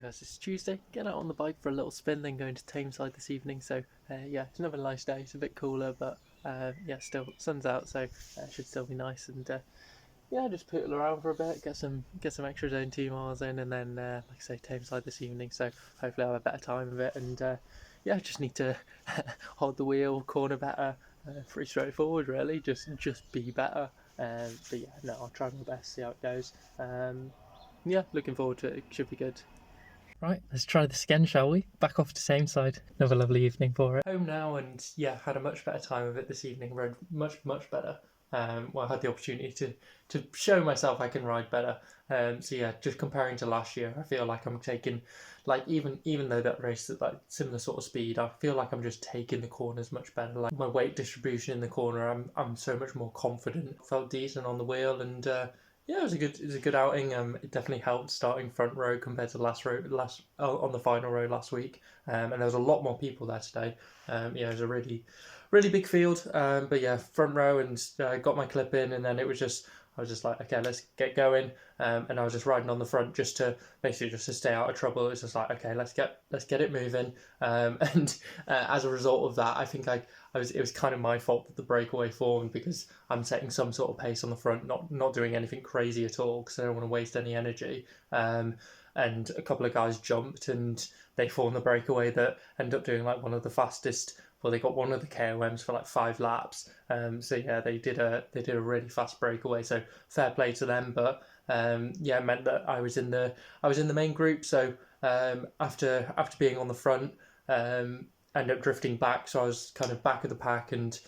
Guys, it's Tuesday, getting out on the bike for a little spin, then going to Tameside this evening. So yeah, it's another nice day. It's a bit cooler, but yeah, still sun's out, so should still be nice. And yeah, just poodle around for a bit, get some extra zone 2 miles in, and then like I say, Tameside this evening. So hopefully I'll have a better time of it. And yeah, just need to hold the wheel, corner better. Pretty straightforward, really. Just be better. But yeah, no, I'll try my best, see how it goes. Yeah, looking forward to it. It should be good. Right, let's try this again, shall we? Back off to Tameside. Another lovely evening for it. Home now, and yeah, had a much better time of it this evening. Rode much better. Well, I had the opportunity to show myself I can ride better. So yeah, just comparing to last year, I feel like I'm taking, like even though that race at like similar sort of speed, I feel like I'm just taking the corners much better. Like my weight distribution in the corner, I'm so much more confident. Felt decent on the wheel, and yeah, it was a good outing. It definitely helped starting front row compared to last on the final row last week. And there was a lot more people there today. Yeah, it was a really big field. But yeah, front row, and got my clip in, and then I was just like, okay, let's get going. And I was just riding on the front just to basically just to stay out of trouble. It was just like, okay, let's get it moving. And as a result of that, I think it was kind of my fault that the breakaway formed, because I'm setting some sort of pace on the front, not doing anything crazy at all, because I don't want to waste any energy. And a couple of guys jumped, and they formed the breakaway that ended up doing like one of the fastest. Well, they got one of the KOMs for like 5 laps. So yeah, they did a really fast breakaway. So fair play to them. But yeah, it meant that I was in the main group. So after being on the front, ended up drifting back. So I was kind of back of the pack, and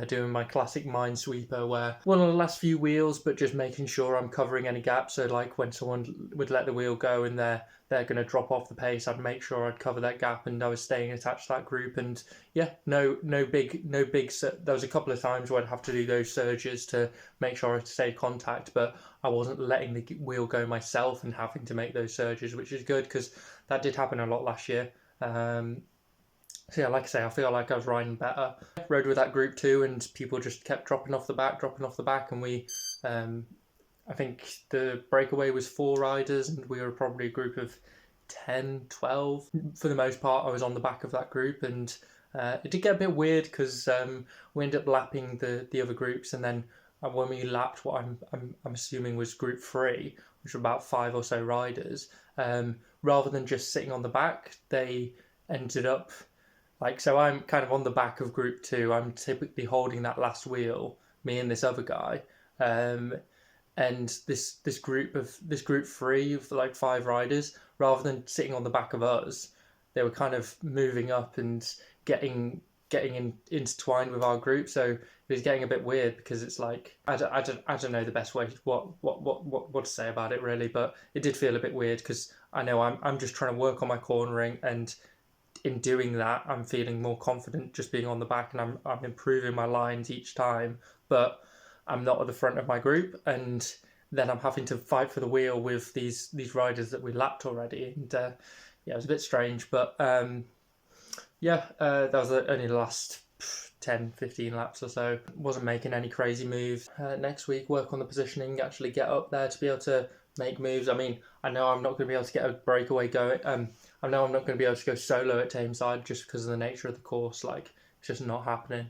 doing my classic minesweeper, where one of the last few wheels, but just making sure I'm covering any gaps. So like when someone would let the wheel go and they're going to drop off the pace, I'd make sure I'd cover that gap, and I was staying attached to that group. And yeah, no big. There was a couple of times where I'd have to do those surges to make sure I stay contact, but I wasn't letting the wheel go myself and having to make those surges, which is good, because that did happen a lot last year. So yeah, like I say, I feel like I was riding better. Rode with that group too, and people just kept dropping off the back, and we, I think the breakaway was 4 riders, and we were probably a group of 10, 12. For the most part, I was on the back of that group, and it did get a bit weird, because we ended up lapping the other groups, and then when we lapped what I'm assuming was group 3, which were about 5 or so riders, rather than just sitting on the back, they ended up. Like, so I'm kind of on the back of group 2. I'm typically holding that last wheel, me and this other guy. And this group 3 of like 5 riders, rather than sitting on the back of us, they were kind of moving up and getting intertwined with our group. So it was getting a bit weird, because it's like I don't know the best way what to say about it, really, but it did feel a bit weird, because I know I'm just trying to work on my cornering, and in doing that, I'm feeling more confident just being on the back, and I'm improving my lines each time, but I'm not at the front of my group, and then I'm having to fight for the wheel with these riders that we lapped already, and yeah, it was a bit strange, but yeah, that was only the last 10-15 laps or so. Wasn't making any crazy moves. Next week, work on the positioning, actually get up there to be able to make moves. I mean, I know I'm not going to be able to get a breakaway going. I know I'm not going to be able to go solo at Tameside, just because of the nature of the course. Like, it's just not happening.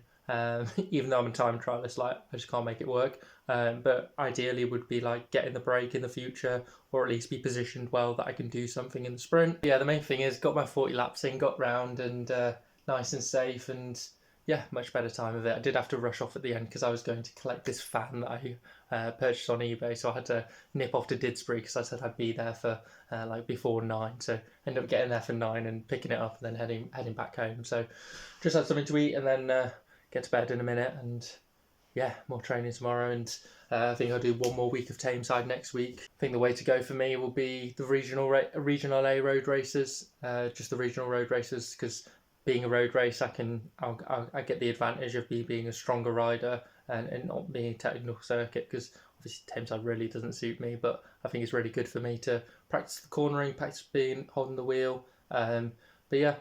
Even though I'm a time trialist, like, I just can't make it work. But ideally would be like getting the break in the future, or at least be positioned well that I can do something in the sprint. Yeah, the main thing is got my 40 laps in, got round, and nice and safe, and yeah, much better time of it. I did have to rush off at the end, because I was going to collect this fan that I purchased on eBay, so I had to nip off to Didsbury, because I said I'd be there for like before 9. So ended up getting there for 9 and picking it up, and then heading back home. So just had something to eat, and then get to bed in a minute, and yeah, more training tomorrow, and I think I'll do one more week of Tameside next week. I think the way to go for me will be the regional A road races, just the regional road races, because being a road race, I get the advantage of being a stronger rider, and not being a technical circuit, because obviously Tameside really doesn't suit me, but I think it's really good for me to practice the cornering, practice holding the wheel. But yeah,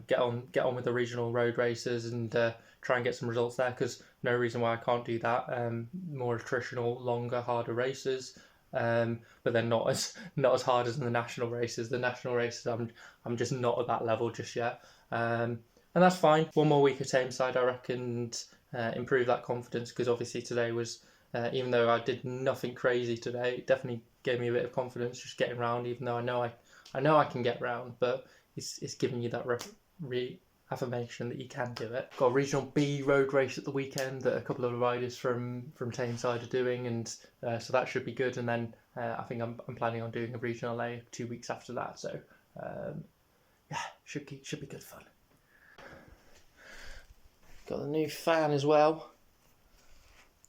get on with the regional road races, and try and get some results there, because no reason why I can't do that. More attritional, longer, harder races. but they're not as hard as the national races. The national races, I'm just not at that level just yet, and that's fine. One more week of Tameside, I reckon, and improve that confidence, because obviously today was, even though I did nothing crazy today, it definitely gave me a bit of confidence just getting round. Even though I know I can get round, but it's giving you that affirmation that you can do it. Got a Regional B road race at the weekend that a couple of the riders from Tameside are doing, and so that should be good. And then I think I'm planning on doing a Regional A 2 weeks after that. So yeah, should be good fun. Got the new fan as well.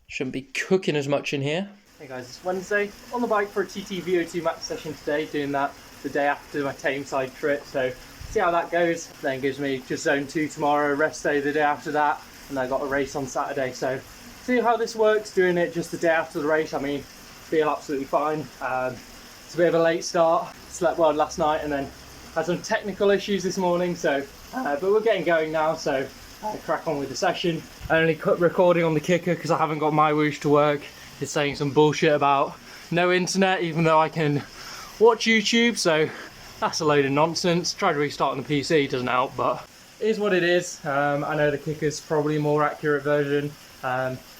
Shouldn't be cooking as much in here. Hey guys, it's Wednesday. On the bike for a TT VO2 max session today, doing that the day after my Tameside trip. So see how that goes. Then gives me just zone 2 tomorrow, rest day the day after that, and I got a race on Saturday. So see how this works, doing it just the day after the race. I mean, feel absolutely fine. It's a bit of a late start. Slept well last night and then had some technical issues this morning. So, but we're getting going now. So crack on with the session. I only cut recording on the kicker because I haven't got my whoosh to work. It's saying some bullshit about no internet, even though I can watch YouTube. So that's a load of nonsense. Tried restarting the PC, doesn't help, but it is what it is. I know the kicker's probably a more accurate version,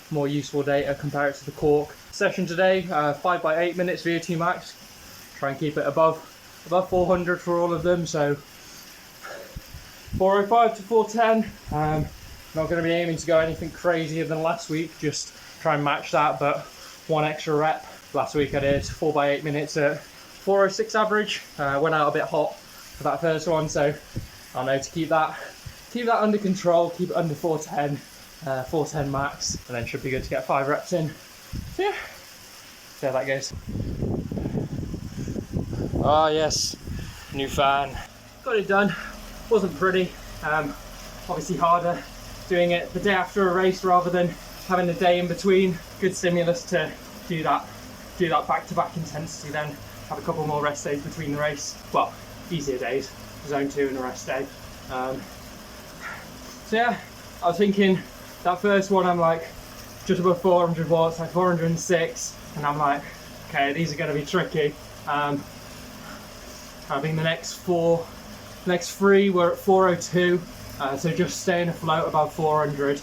more useful data compared to the cork. Session today, 5 by 8 minutes VO2 max. Try and keep it above 400 for all of them. So 405 to 410. Not going to be aiming to go anything crazier than last week, just try and match that, but one extra rep. Last week I did 4 by 8 minutes at 406 average. Went out a bit hot for that first one, so I know to keep that under control, keep it under 410, 410 max, and then should be good to get 5 reps in. So yeah, see how that goes. Ah yes, new fan. Got it done. Wasn't pretty. Obviously harder doing it the day after a race rather than having a day in between. Good stimulus to do that back-to-back intensity, then have a couple more rest days between the race. Well, easier days, zone 2 and a rest day. So yeah, I was thinking that first one I'm like just above 400 watts, like 406, and I'm like, okay, these are going to be tricky. I think the next 3 were at 402, so just staying afloat above 400.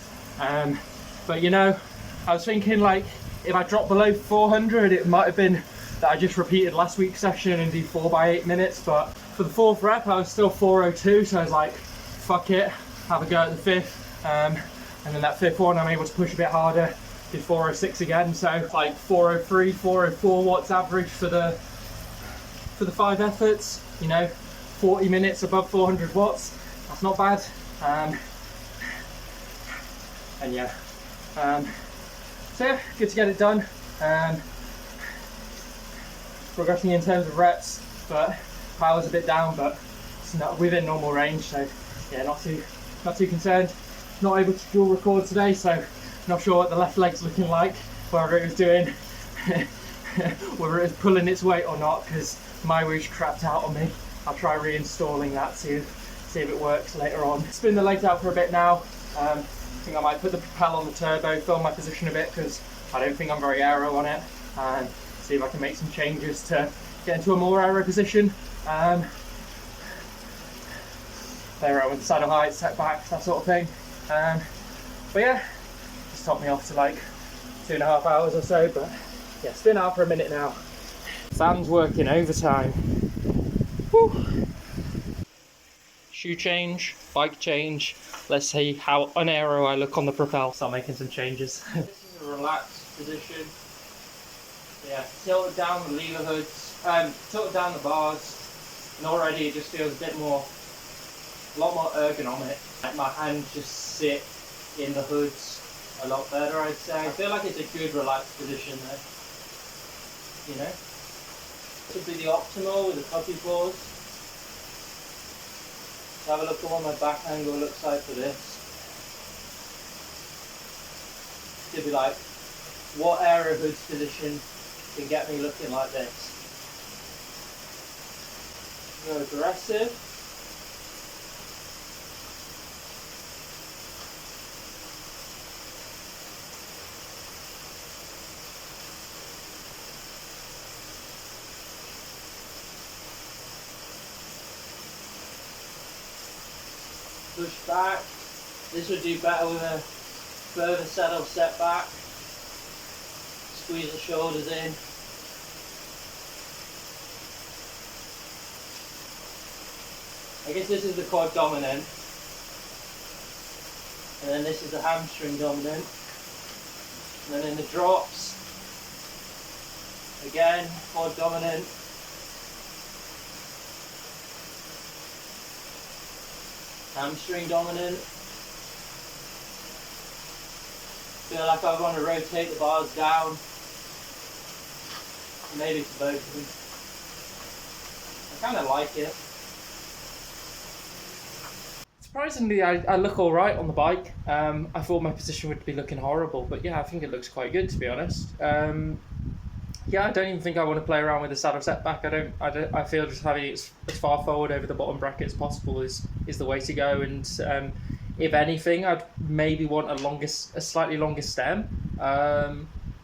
But you know, I was thinking like if I drop below 400, it might have been that I just repeated last week's session and do 4 by 8 minutes. But for the 4th rep, I was still 402, so I was like, fuck it, have a go at the 5th. And then that 5th one, I'm able to push a bit harder, did 406 again. So like 403, 404 watts average for the 5 efforts. You know, 40 minutes above 400 watts. That's not bad. And yeah. So yeah, good to get it done. Progressing in terms of reps, but power's a bit down, but it's not within normal range. So yeah, not too concerned. Not able to dual record today, so not sure what the left leg's looking like, whether it was doing, whether it was pulling its weight or not, because my whoosh crapped out on me. I'll try reinstalling that, see if it works later on. Spin the legs out for a bit now. I think I might put the propel on the turbo, film my position a bit because I don't think I'm very aero on it, and see if I can make some changes to get into a more aero position. Play around with the saddle height, setbacks, that sort of thing. But yeah, just topped me off to like 2.5 hours or so, but yeah, spin out for a minute now. Fan's working overtime. Woo. Shoe change, bike change. Let's see how unaero I look on the propel. Start making some changes. This is a relaxed position. Yeah, tilt down the lever hoods, tilt down the bars, and already it just feels a lot more ergonomic. Like my hands just sit in the hoods a lot better, I'd say. I feel like it's a good relaxed position though. You know? This would be the optimal with the puppy paws. Have a look at what my back angle looks like for this. It'd be like, what aero hood's position can get me looking like this? Go aggressive. push back. This would do better with a further saddle setback. Squeeze the shoulders in. I guess this is the quad dominant, and then this is the hamstring dominant. And then in the drops, again, quad dominant. Hamstring dominant. Feel like I want to rotate the bars down. Maybe to both of them. I kind of like it. Surprisingly, I look alright on the bike. I thought my position would be looking horrible, but yeah, I think it looks quite good, to be honest. Yeah, I don't even think I want to play around with the saddle setback. I feel just having it as far forward over the bottom bracket as possible is the way to go. And if anything, I'd maybe want a slightly longer stem.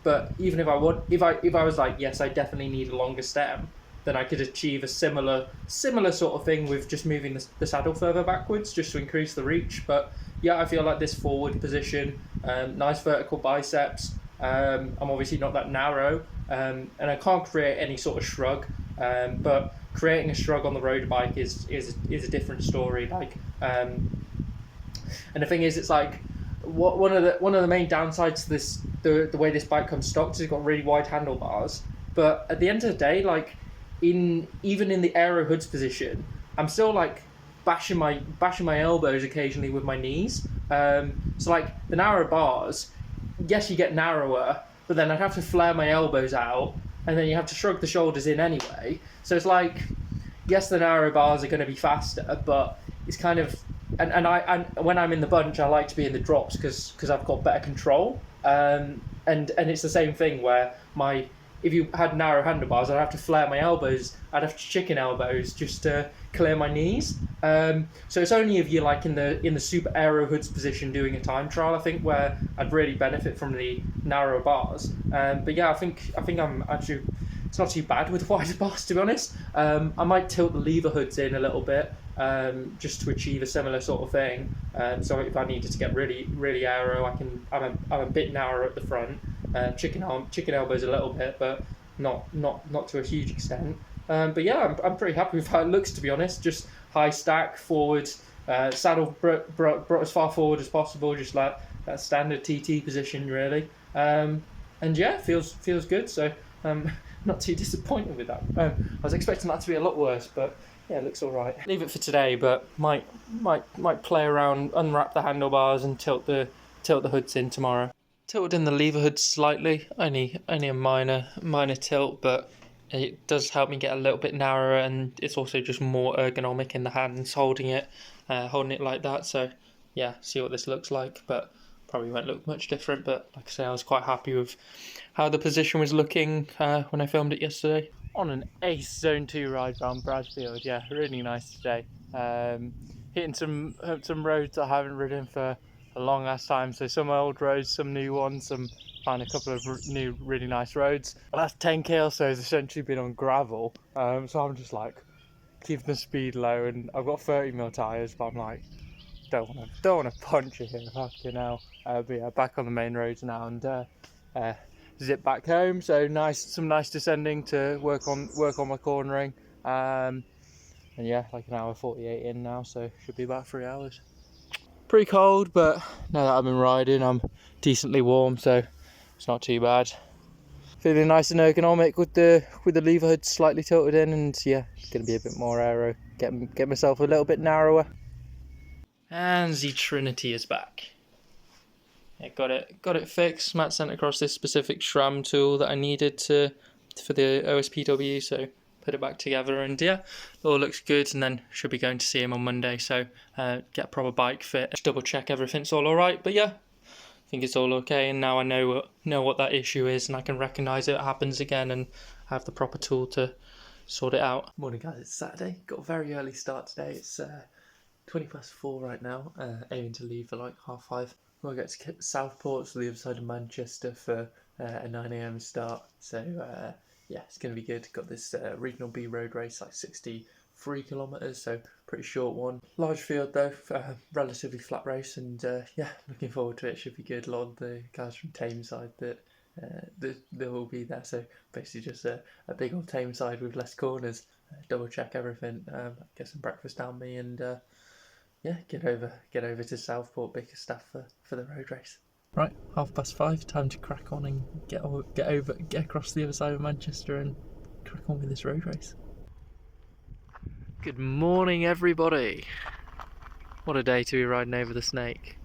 But even if I was like, yes, I definitely need a longer stem, then I could achieve a similar sort of thing with just moving the saddle further backwards, just to increase the reach. But yeah, I feel like this forward position, nice vertical biceps. I'm obviously not that narrow, and I can't create any sort of shrug. But creating a shrug on the road bike is a different story. And the thing is, it's like one of the main downsides to this, the way this bike comes stocked, is it's got really wide handlebars. But at the end of the day, like even in the aero hoods position, I'm still like bashing my elbows occasionally with my knees. So like the narrow bars, yes, you get narrower, but then I'd have to flare my elbows out, and then you have to shrug the shoulders in anyway. So it's like, yes, the narrow bars are going to be faster, but it's kind of, and when I'm in the bunch, I like to be in the drops because I've got better control. And it's the same thing where if you had narrow handlebars, I'd have to flare my elbows. I'd have to chicken elbows just to clear my knees. So it's only if you're like in the super aero hoods position doing a time trial, I think, where I'd really benefit from the narrow bars. But yeah, I think I'm actually, it's not too bad with wider bars, to be honest. I might tilt the lever hoods in a little bit, just to achieve a similar sort of thing. So if I needed to get really aero, I'm a bit narrower at the front. Chicken elbows a little bit, but not to a huge extent. But yeah, I'm pretty happy with how it looks, to be honest. Just high stack forward, saddle brought as far forward as possible, just like that standard TT position, really. And yeah, feels good. So not too disappointed with that. I was expecting that to be a lot worse, but yeah, it looks all right. Leave it for today, but might play around, unwrap the handlebars, and tilt the hoods in tomorrow. Tilted in the lever hood slightly, only a minor tilt, but it does help me get a little bit narrower, and it's also just more ergonomic in the hands holding it like that. So yeah, see what this looks like, but probably won't look much different. But like I say, I was quite happy with how the position was looking when I filmed it yesterday. On an ace Zone 2 ride around Bradfield, yeah, really nice today. Hitting some roads I haven't ridden for a long ass time, so some old roads, some new ones, found a couple of new really nice roads. The last 10k or so has essentially been on gravel, so I'm just like keeping the speed low, and I've got 30mm tyres, but I'm like, don't want to punch it here, fucking hell. But yeah, back on the main roads now, and zip back home. So some nice descending to work on my cornering. And yeah, like an hour 48 in now, so should be about 3 hours. Pretty cold, but now that I've been riding, I'm decently warm, so it's not too bad. Feeling nice and ergonomic with the lever hood slightly tilted in, and yeah, gonna be a bit more aero. Get myself a little bit narrower. And the Trinity is back. Yeah, got it fixed. Matt sent across this specific SRAM tool that I needed for the OSPW, so put it back together, and yeah, it all looks good. And then should be going to see him on Monday, so get a proper bike fit, just double check everything's all alright. But yeah, I think it's all okay, and now I know what that issue is, and I can recognise it happens again and have the proper tool to sort it out. Morning guys, it's Saturday. Got a very early start today. It's 4:20 right now, aiming to leave for like 5:30. We'll get to Southport, to the other side of Manchester, for a 9 a.m. start. So yeah, it's going to be good. Got this Regional B road race, like 63 kilometres, so pretty short one. Large field though, relatively flat race, and yeah, looking forward to it. Should be good. A lot of the guys from Tameside that will be there, so basically just a big old Tameside with less corners. Double check everything, get some breakfast down me, and yeah, get over to Southport Bickerstaff for the road race. Right, 5:30, time to crack on and get across the other side of Manchester and crack on with this road race. Good morning, everybody. What a day to be riding over the Snake.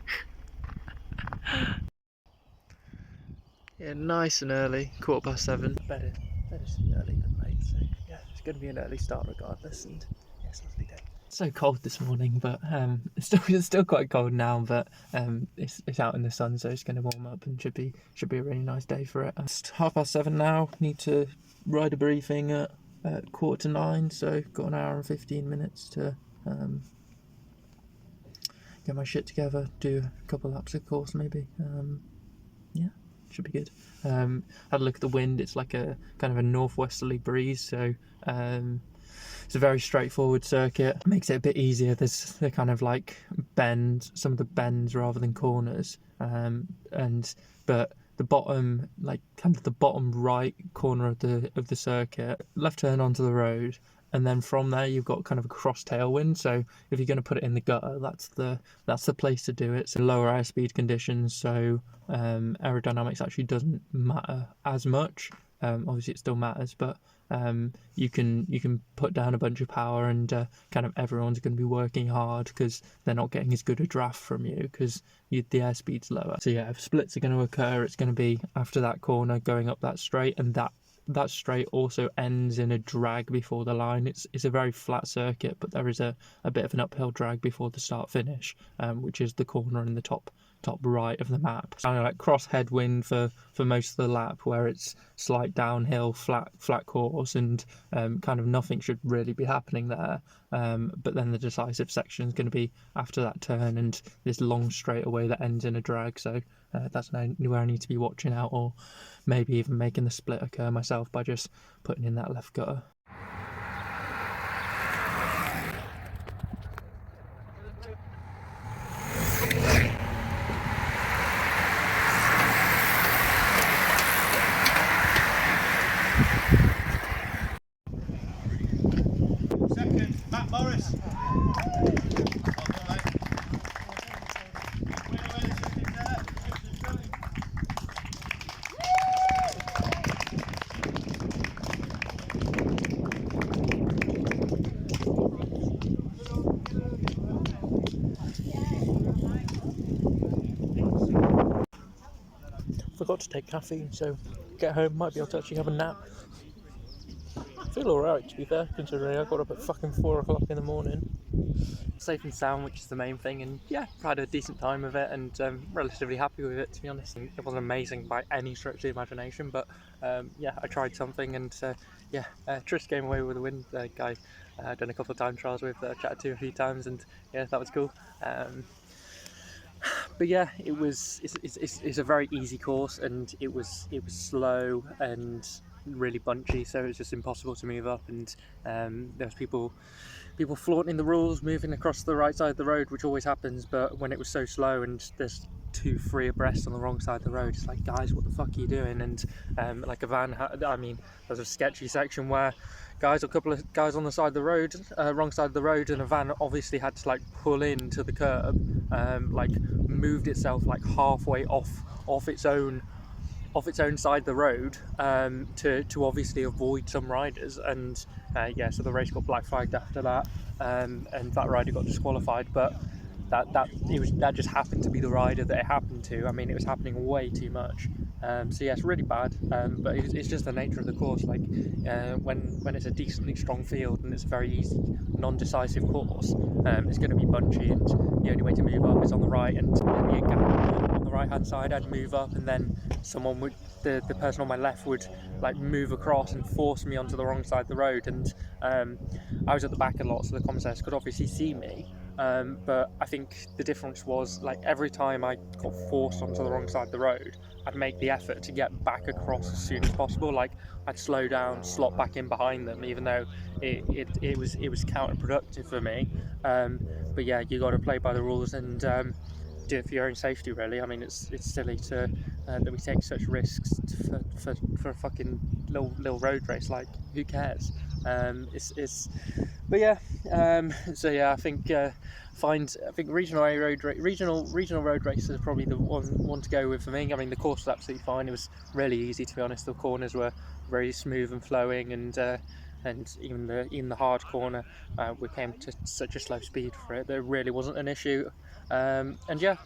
Yeah, nice and early, 7:15. Better to be early than late, so yeah, it's going to be an early start regardless, and yeah, it's a lovely day. It's so cold this morning, but it's still quite cold now, but it's out in the sun, so it's going to warm up and should be a really nice day for it. It's 7:30 now. Need to ride a briefing at 8:45, so got an hour and 15 minutes to get my shit together, do a couple laps of course maybe. Yeah, should be good. Had a look at the wind. It's like a kind of a northwesterly breeze, so it's a very straightforward circuit. Makes it a bit easier. There's the kind of like some of the bends rather than corners, but the bottom, like kind of the bottom right corner of the circuit, left turn onto the road, and then from there you've got kind of a cross tailwind. So if you're going to put it in the gutter, that's the place to do it. So lower airspeed conditions, so aerodynamics actually doesn't matter as much. Obviously it still matters, but you can put down a bunch of power, and kind of everyone's going to be working hard because they're not getting as good a draft from you because the airspeed's lower. So yeah, if splits are going to occur, it's going to be after that corner going up that straight, and that straight also ends in a drag before the line. It's a very flat circuit, but there is a bit of an uphill drag before the start finish, which is the corner in the top right of the map. Kind of like cross headwind for most of the lap, where it's slight downhill, flat course, and kind of nothing should really be happening there. But then the decisive section is going to be after that turn and this long straightaway that ends in a drag. So that's where I need to be watching out, or maybe even making the split occur myself by just putting in that left gutter. Forgot to take caffeine, so get home, might be able to actually have a nap. I feel alright, to be fair, considering I got up at fucking 4 o'clock in the morning. Safe and sound, which is the main thing, and yeah, had a decent time with it, and relatively happy with it, to be honest. It wasn't amazing by any stretch of the imagination, but yeah, I tried something, and yeah, Tris came away with a win. Guy I've done a couple of time trials with, chatted to a few times, and yeah, that was cool. But yeah, it's a very easy course, and it was slow and really bunchy, so it was just impossible to move up, and there was people flaunting the rules, moving across the right side of the road, which always happens, but when it was so slow and there's 2 free abreast on the wrong side of the road, it's like, guys, what the fuck are you doing? And like a van, there's a sketchy section where a couple of guys on the side of the road, wrong side of the road, and a van obviously had to like pull in to the curb, like moved itself like halfway off its own side of the road, to obviously avoid some riders, and yeah, so the race got black flagged after that, and that rider got disqualified, but that just happened to be the rider that it happened to. I mean, it was happening way too much. So yeah, it's really bad, but it's just the nature of the course. Like when it's a decently strong field and it's a very easy, non-decisive course, it's going to be bunchy, and the only way to move up is on the right, and there'd be a gap on the right hand side. I'd move up, and then the person on my left would like move across and force me onto the wrong side of the road, and I was at the back a lot, so the commentators could obviously see me. But I think the difference was, like, every time I got forced onto the wrong side of the road, I'd make the effort to get back across as soon as possible. Like I'd slow down, slot back in behind them, even though it was counterproductive for me. But yeah, you got to play by the rules and do it for your own safety, really. I mean, it's silly to that we take such risks for a fucking little road race. Like, who cares? But yeah. So yeah, I think regional road races are probably the one to go with for me. I mean, the course was absolutely fine. It was really easy, to be honest. The corners were very smooth and flowing, and even the hard corner, we came to such a slow speed for it. There really wasn't an issue. And yeah,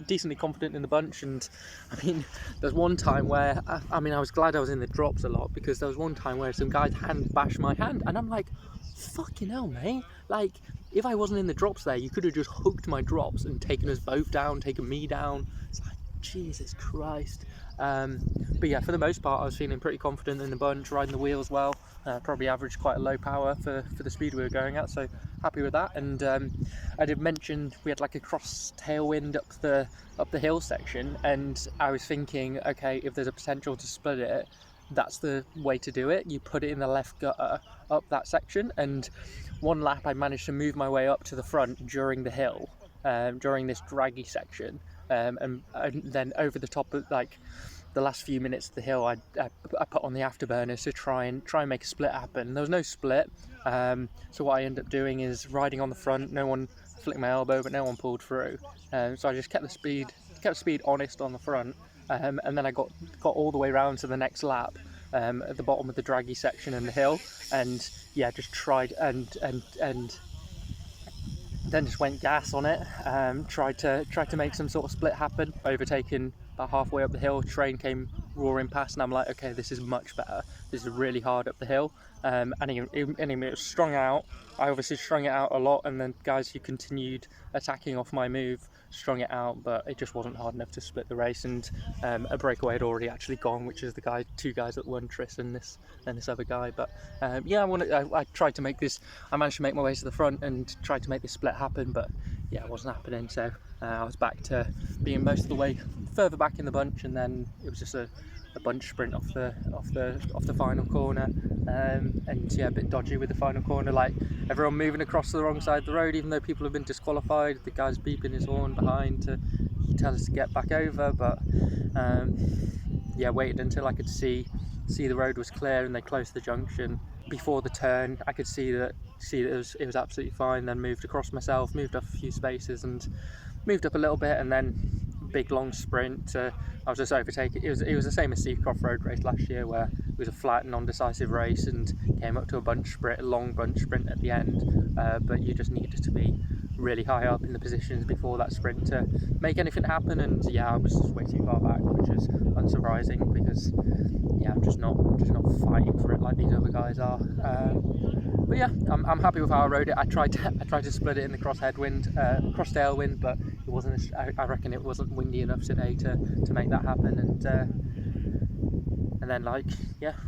decently confident in the bunch. And I mean, there's one time where I was glad I was in the drops a lot, because there was one time where some guy's hand bashed my hand, and I'm like, fucking hell, mate. Like, if I wasn't in the drops there, you could have just hooked my drops and taken us both down, taken me down. It's like, Jesus Christ. But yeah, for the most part, I was feeling pretty confident in the bunch, riding the wheels well. Probably averaged quite a low power for the speed we were going at, so happy with that. And I did mention we had like a cross tailwind up the hill section, and I was thinking, okay, if there's a potential to split it, that's the way to do it. You put it in the left gutter up that section, and one lap I managed to move my way up to the front during the hill, during this draggy section, and then over the top of like the last few minutes of the hill, I put on the afterburners to try and make a split happen. There was no split, so what I ended up doing is riding on the front. No one flicked my elbow, but no one pulled through. So I just kept the speed honest on the front, and then I got all the way around to the next lap, at the bottom of the draggy section and the hill, and yeah, just tried and then just went gas on it. Tried to make some sort of split happen, overtaken about halfway up the hill. Train came roaring past, and I'm like, okay, this is much better. This is really hard up the hill. And it was strung out. I obviously strung it out a lot, and then guys who continued attacking off my move strung it out, but it just wasn't hard enough to split the race. And a breakaway had already actually gone, which is the two guys that won, Tris and this other guy. But yeah, I tried to make this. I managed to make my way to the front and tried to make this split happen, but yeah, it wasn't happening. So I was back to being most of the way further back in the bunch, and then it was just a bunch sprint off the final corner, and yeah, a bit dodgy with the final corner, like everyone moving across to the wrong side of the road, even though people have been disqualified. The guy's beeping his horn behind to tell us to get back over, but yeah, waited until I could see the road was clear and they closed the junction. Before the turn, I could see that it was absolutely fine. Then moved across myself, moved up a few spaces, and moved up a little bit, and then big long sprint. I was just overtaking. It was the same as Seacroft Road Race last year, where it was a flat, non-decisive race, and came up to a long bunch sprint at the end. But you just needed to be really high up in the positions before that sprint to make anything happen. And yeah, I was just way too far back, which is unsurprising, because yeah, I'm just not fighting for it like these other guys are. But yeah, I'm happy with how I rode it. I tried to split it in the cross tailwind, but it wasn't. I reckon it wasn't windy enough today to make that happen. And then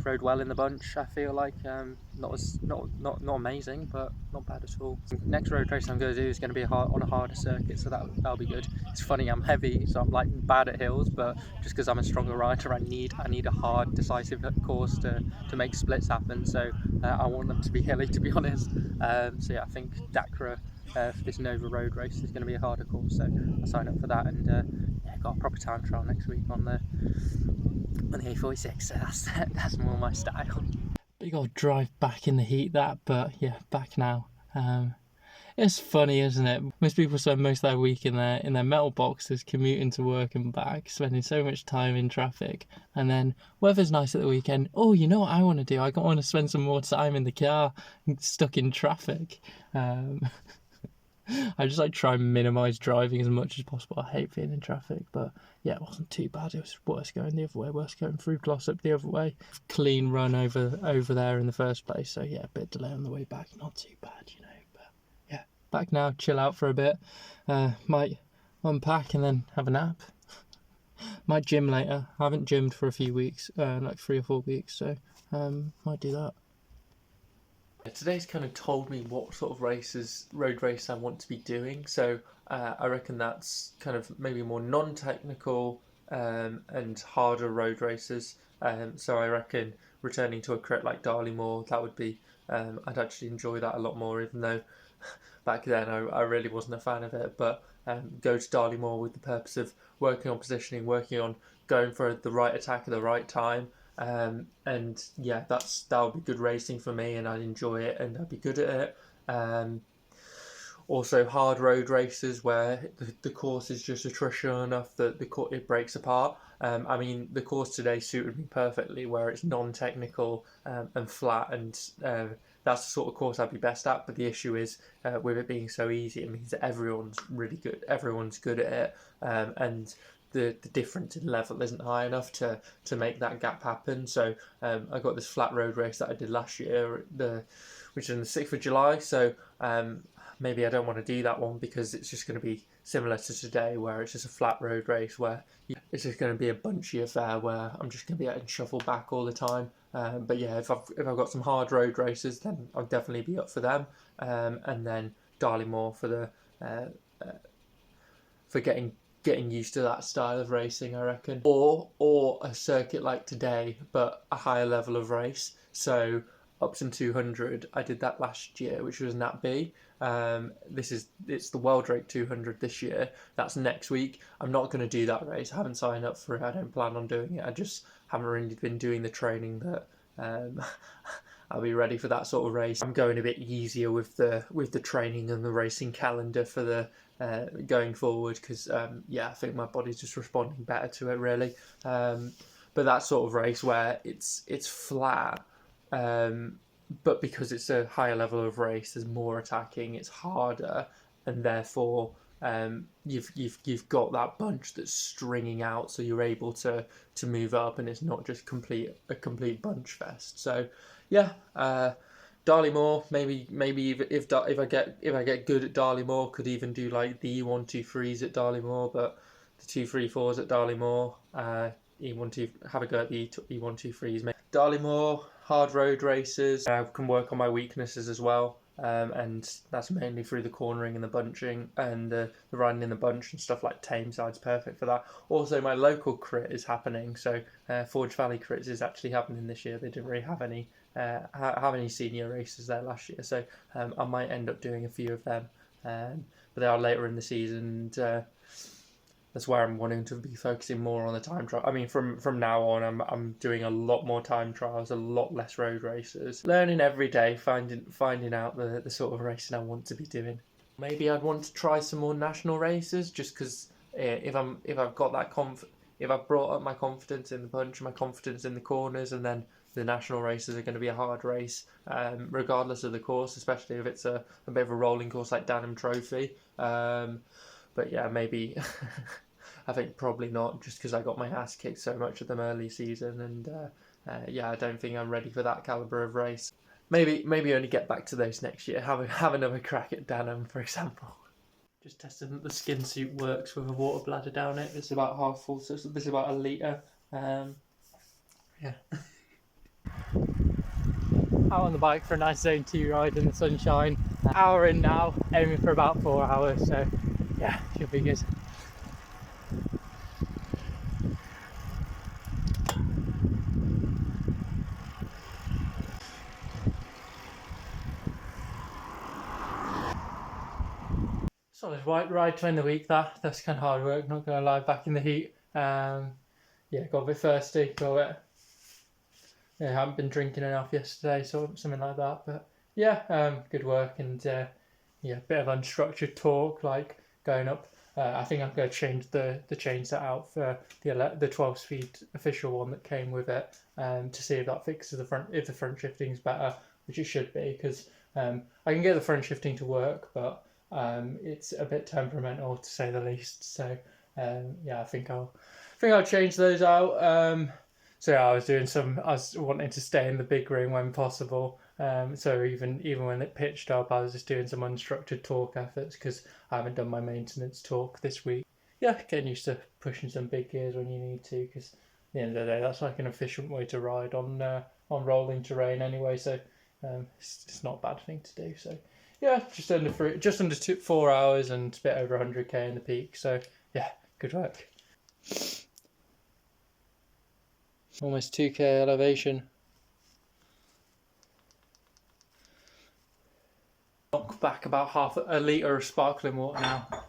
rode well in the bunch. I feel like not amazing, but not bad at all. Next road race I'm going to do is going to be on a harder circuit, so that'll be good. It's funny, I'm heavy, so I'm like bad at hills, but just because I'm a stronger rider, I need a hard, decisive course to make splits happen. So I want them to be hilly, to be honest. So yeah, I think Dakra for this Nova road race is going to be a harder course, so I'll sign up for that. And yeah, got a proper time trial next week on the A46, so that's more my style. Big old drive back in the heat, but yeah, back now. It's funny, isn't it? Most people spend most of their week in their metal boxes, commuting to work and back, spending so much time in traffic, and then weather's nice at the weekend. Oh, you know what I want to do? I want to spend some more time in the car, stuck in traffic. I just try and minimise driving as much as possible. I hate being in traffic, but yeah, it wasn't too bad. It was worse going the other way, worse going through Glossop the other way. Clean run over there in the first place, so yeah, a bit of delay on the way back, not too bad, you know. But yeah, back now, chill out for a bit. Might unpack and then have a nap. Might gym later. I haven't gymmed for a few weeks, like 3 or 4 weeks, so might do that. Today's kind of told me what sort of road race I want to be doing, so I reckon that's kind of maybe more non-technical, and harder road races. So I reckon returning to a crit like Darley Moor, that would be, I'd actually enjoy that a lot more, even though back then I really wasn't a fan of it. But go to Darley Moor with the purpose of working on positioning, working on going for the right attack at the right time. And yeah, that would be good racing for me, and I'd enjoy it, and I'd be good at it. Also, hard road races where the course is just attritional enough that it breaks apart. I mean, the course today suited me perfectly, where it's non-technical and flat, and that's the sort of course I'd be best at. But the issue is, with it being so easy, it means that everyone's really good. Everyone's good at it, and the difference in level isn't high enough to make that gap happen. So I got this flat road race that I did last year, which is on the 6th of July. So maybe I don't want to do that one because it's just going to be similar to today, where it's just a flat road race where it's just going to be a bunchy affair where I'm just going to be able to shuffle back all the time. But yeah, if I've got some hard road races, then I'll definitely be up for them. And then Darley Moor for the for getting used to that style of racing, I reckon, or a circuit like today, but a higher level of race. So Upton 200, I did that last year, which was Nat B. It's the Weldrake 200 this year. That's next week. I'm not going to do that race. I haven't signed up for it. I don't plan on doing it. I just haven't really been doing the training that I'll be ready for that sort of race. I'm going a bit easier with the training and the racing calendar for the going forward because I think my body's just responding better to it really. But that sort of race where it's flat. But because it's a higher level of race, there's more attacking, it's harder, and therefore you've got that bunch that's stringing out, so you're able to move up, and it's not just a complete bunch fest. So yeah, Darley Moor, maybe if I get good at Darley Moor, could even do like the E123s at Darley Moor, but the 234s at Darley Moor. E12 have a go at the E123s. Darley Moor, hard road races. I can work on my weaknesses as well, and that's mainly through the cornering and the bunching and the riding in the bunch and stuff like Tameside's perfect for that. Also, my local crit is happening, so Forge Valley crits is actually happening this year. They didn't really have any senior races there last year, so I might end up doing a few of them, but they are later in the season. And, that's where I'm wanting to be focusing more on the time trial. I mean, from now on, I'm doing a lot more time trials, a lot less road races, learning every day, finding out the sort of racing I want to be doing. Maybe I'd want to try some more national races, just because if I've got that if I've brought up my confidence in the bunch, my confidence in the corners, and then the national races are going to be a hard race, regardless of the course, especially if it's a bit of a rolling course like Danham Trophy. But yeah, maybe I think probably not, just because I got my ass kicked so much at them early season, and I don't think I'm ready for that calibre of race. Maybe only get back to those next year. Have another crack at Danham, for example. Just testing that the skin suit works with a water bladder down it. It's about half full, so this is about a litre. Yeah. Out on the bike for a nice Zone 2 ride in the sunshine. An hour in now, aiming for about 4 hours, so yeah, should be good. Solid white ride to end the week. That's kind of hard work, not gonna lie. Back in the heat, got a bit thirsty. Haven't been drinking enough yesterday, so something like that. But good work, and bit of unstructured talk, like going up. I think I'm going to change the chain set out for the 12-speed official one that came with it, to see if that fixes if the front shifting is better, which it should be, because I can get the front shifting to work, but it's a bit temperamental to say the least. So I think I'll change those out. I was wanting to stay in the big ring when possible. So even when it pitched up, I was just doing some unstructured torque efforts because I haven't done my maintenance torque this week. Yeah, getting used to pushing some big gears when you need to, because at the end of the day, that's like an efficient way to ride on rolling terrain anyway. So it's not a bad thing to do. So yeah, just under 4 hours and a bit over 100k in the peak. So yeah, good work. Almost 2k elevation. Knock back about half a litre of sparkling water now.